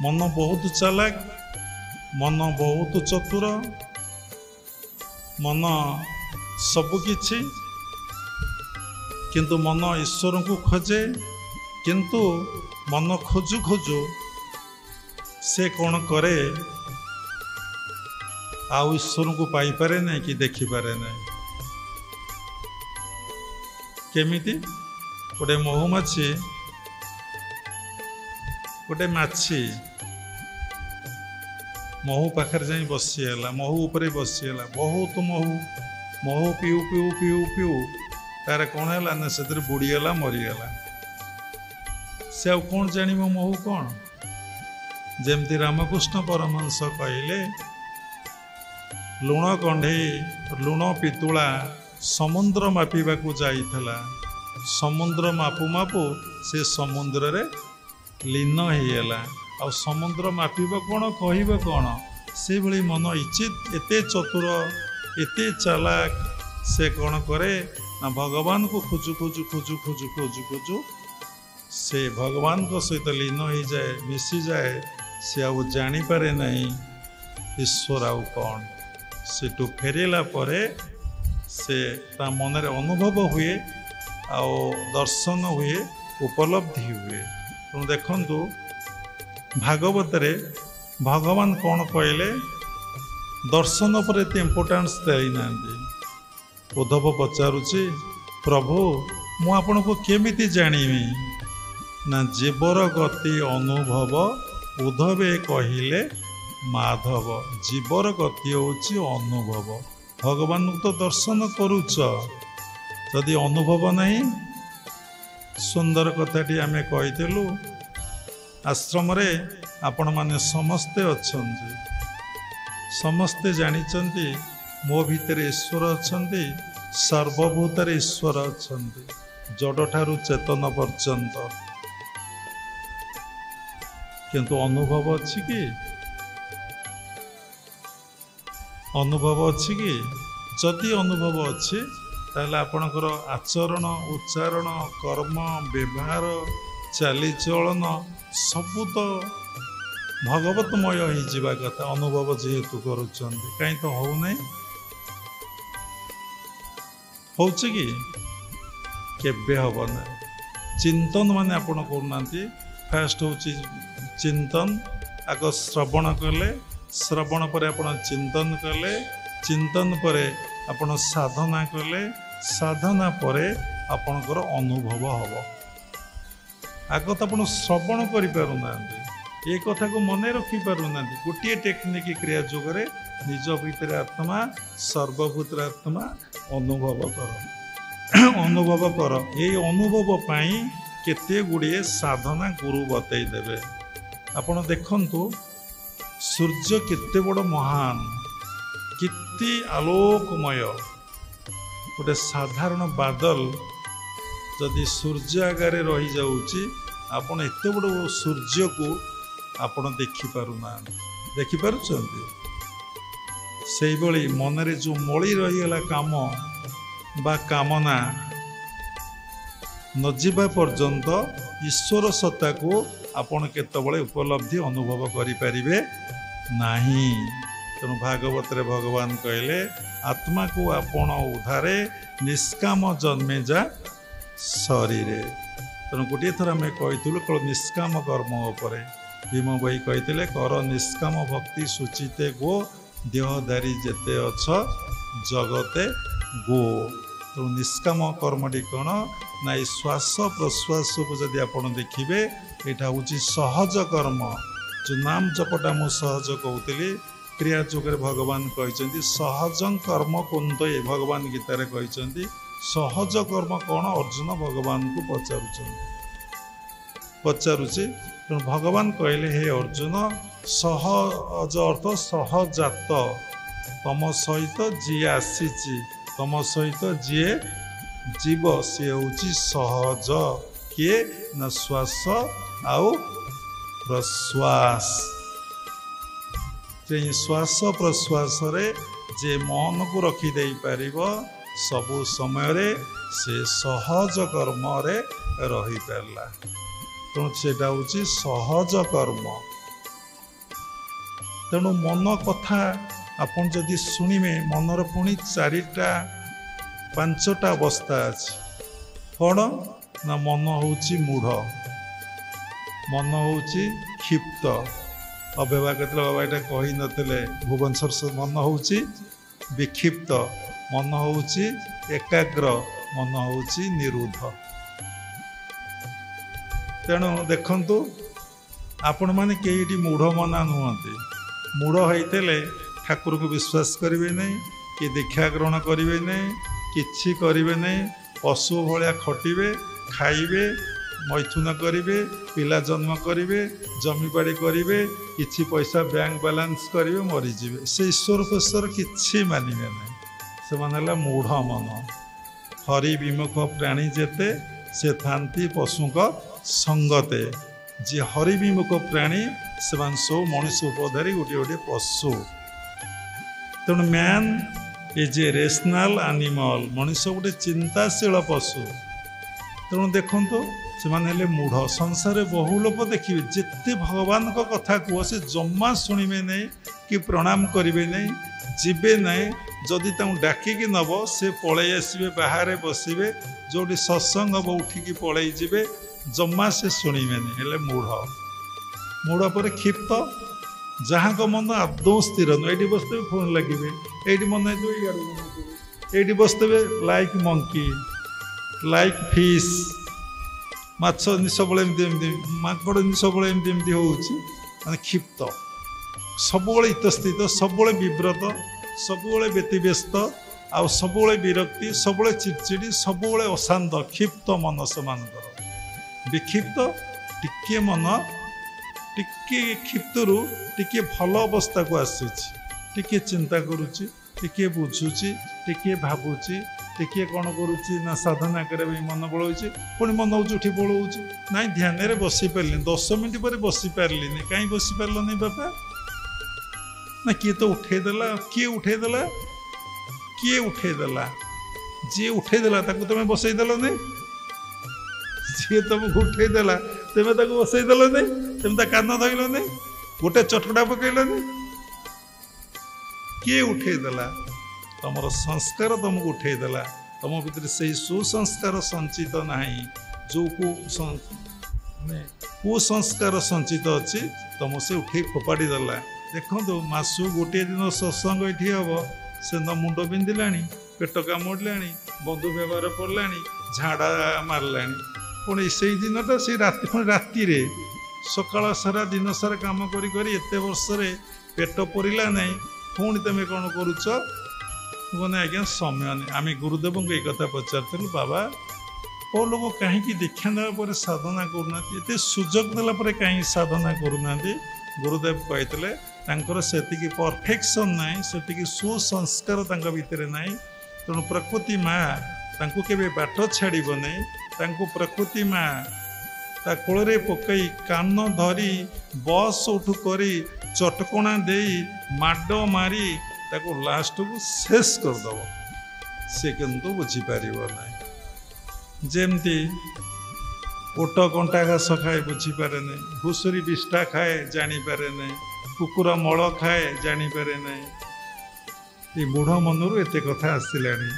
मन बहुत चालाक, मन बहुत चतुर, मन सबकिछि, किंतु मन ईश्वर को खोजे। किंतु मन खोजु खोजु से कौन करे, आउ ईश्वर को पाई पारे नहीं कि देखी पारे नहीं। केमिति गोटे महुमाछी गोटे माछी महू पाखर जाई बसीगला, महू उपरे बसीगला, बहुत महू महू पीऊ पीऊ पीऊ पीऊ तार कौन है ना से बुड़ीगला मरीगला। से आ कौन जान महू कौन। जमती रामकृष्ण परमहंस कहले लुण कंढे लुण पितुला समुद्र मापिबा को जाइथला, समुद्र मापु मापु से समुद्र रे लीन होइगला। आ समुद्र मापिब कौन कहब कौन। से भली मन इचित एते चतुर एते चालाक से कौन करे ना भगवान को खोजु खोजु खोजु खोजु खोजु खोजु से भगवान को सहित लीन हो जाए, मिसी जाए। से आउ जानी पारे नहीं ईश्वर आउ कौन। सेठू फेरला परे से ता मन रे अनुभव हुए, आउ दर्शन हुए, उपलब्धि हुए। तुम देखंतु भागवत रे भगवान कौन कहले, दर्शन पर एत इम्पोर्टान्स देना। उद्धव पचारुची प्रभु मु आपण को केमिति जानिमी ना जीवर गति अनुभव उद्धवे कहिले माधव। जीवर गति होची अनुभव। भगवान को तो दर्शन करुच जदि अनुभव नहीं। सुंदर कथाटी आमे कहिथिलु आश्रम रे आपण माने समस्ते अछंती, समस्ते जानिचंती मो भितर ईश्वर अछंती, सर्वभूत रे ईश्वर अछंती, जड़ ठारू चेतन पर्यंत। किंतु अनुभव अछि कि, अनुभव अछि कि? जदि अनुभव अछि ताले आपणकर आचरण उच्चारण कर्म व्यवहार चालीचलन सबू तो भगवतमय हो जावा कथा। अनुभव जेहेतु करुचंदी कहीं तो हो नहीं होछि कि केबे हबो ना। चिंतन माने आपण करना फास्ट होछि चिंतन। आग श्रवण कले, श्रवण पर आपण चिंतन कले, चिंतन पर आपण साधना कले, साधना परे आपणकर अनुभव हब। आग तो आपण श्रवण करि पारु ना, ये कथा को मन रखी पारु ना। गोटे टेक्निक क्रिया जोगरे निज भीतर आत्मा सर्वभूत आत्मा अनुभव कर, अनुभव कर। ये अनुभव पाई केते गुड़िए साधना गुरु बतई देवे। आपण देखंतु सूर्य केते बड़ महान, केते आलोकमय। गोटे साधारण बादल जदि सूर्य आगे रही जाऊँची, आपण एते बड़ सूर्य को आपण देखि पारुना, देखि पारुचंती। सेही भली मनरे जो मळी रहीगला काम बा कामना नजिबा पर्यंत ईश्वर सत्ता को आपण केतबळे उपलब्धि अनुभव करि परिबे नाही। तेणु भागवत रे भगवान कहले आत्मा को आपण उधारे निष्काम जन्मे जा शरीरे। तेणु गोटे थर आम कही निष्काम कर्म उपरे भीम भाई कही कर निष्काम भक्ति सुचिते गो देहधारी जेते अछ जगते गो। तेणु निष्काम कर्मटी कौन ना श्वास प्रश्वास को जदि आपण देखिए यहाँ हूँ सहज कर्म। जो नाम जपटा मु सहज कहूली क्रिया जोगे भगवान कहते सहज कर्म कुंत। भगवान गीतार कहते सहज कर्म कौन अर्जुन भगवान को पचारुचे। तेणु भगवान कहले हे अर्जुन सहज अर्थ सहजात तम सहित जी आसी तम सहित जी जीव सी हूँ सहज किए ना श्वास आउ प्रश्वास। श्वास प्रश्वास रे जे मन को रखिदे पारिब सबु समय रे से सहज कर्म रे रही पारला। तेणु सेटा हूँ सहज कर्म। तेणु मन कथा आपन जदि शुणिमे मनर पुणी 4टा 5टा अवस्था अच्छी कौन ना मन होची मूढ़ मन होची क्षिप्त अव्यवा केतले बाबा यहाँ कही नथिले भुवनेश्वर मन होची विक्षिप्त मन होची एकाग्र मन होची निरुद्ध तेणु देखंतु आपण माने केही मूढ़ मना नुहंती मूढ़ होइतेले ठाकुर को विश्वास करेंगे नहीं कि दीक्षा ग्रहण करेंगे नहीं किछि करेंगे नहीं पशु भाया खटिबे खाइबे मैथुन करेंगे पिला जन्म करेंगे जमीबाड़ी करेंगे किछि पैसा बैंक बैलेंस करेंगे मरीजे से ईश्वर फेश्वर किछि मानिबे नहीं से मानला मूढ़ मन हरि विमुख प्राणी जेते से थांती पशुक संगते जी हरि विमुख प्राणी से सब मनुष्य उपधारी गोटे गोटे पशु तेणु man is a rational animal मनुष्य गोटे चिंताशील पशु तेणु देखु से मूढ़ संसार बहु लोक देखिए जिते भगवान को कथा कह से जमा शुणे नहीं कि प्रणाम करेंगे नहीं जीवे नहीं जदि डाकिकी नब से पलि आसवे बाहर बसवे जो सत्संग हम उठिकी पलि जीवे जमा से शुणे नहीं हेले मूढ़ मूढ़ पर क्षिप्त जहाँ को मन आदौ स्थिर नुह ये बसते फोन लगे ये मन ये बसते लाइक मंकी लाइक फिश माछ सब माकड़ सब एमती हो क्षिप्त सब इतस्थित सब विव्रत सब व्यतिव्यस्त आ सब विरक्ति सब चिड़चिड़ी सब अशांत क्षिप्त मन से विक्षिप्त टिके मन टिके क्षिप्तरू टिके भल अवस्था को आसी चिंता करुच्ची टिके बुझुची टिके भावुची टिके कौन करुच्ची ना साधना करने मन बड़ाऊँच पुणी मन हो उठी पलाऊँ ना ध्यान में बसी पारे 10 मिनट पर बसी पारे कहीं बसी पार नहीं बापा ना किए तो उठेदेला किए उठेदेला किए उठेदेला जी उठेदेला तुम्हें बसईदेल नहीं जी तुमको उठेदेला तुम्हें बसईदेल नहीं तुम कान धरल नहीं गोटे चटकटा पकड़ नहीं किए उठेदेला तुम संस्कार तुमको उठेदेला तुम भीतर से सुसंस्कार संचित नहीं जो कुसंस्कार संचित अच्छी तुम से उठे फोपाड़ी देला देखो मासु गोटे दिन सत्संग ये हम से मुंड बिंधिला पेट कामुड़ा बंधु व्यवहार पड़ा झाड़ा मारला पुणी से दिनटा से राति सकाल सारा दिन सारा काम करी एत वर्ष पेट पड़ला नहीं पुणी तुम कौन करुच मैंने आज्ञा समय नहीं आम गुरुदेव को एक कथा पचारूँ बाबा और लोग कहीं दीक्षा ना साधना करना ये सुजोग देला कहीं साधना करना गुरुदेव कहते से परफेक्शन ना से सुसंस्कार भितर ना तेणु प्रकृति माँ तांको केबे बाट छाड़ नहीं प्रकृति माँ ता कोल पकई कान धरी बस उठू करी चटकणा दे माड मारी ताको लास्ट को शेष करदब से किंतु बुझीपार ना जमती ओट कंटा घास खाए बुझीपारे नहीं घुसुरी बिष्टा खाए जानीपारे नहीं कुकुर मल खाए जानीपारे नहीं ये मूढ़ मनरू एत कथा आसलानी।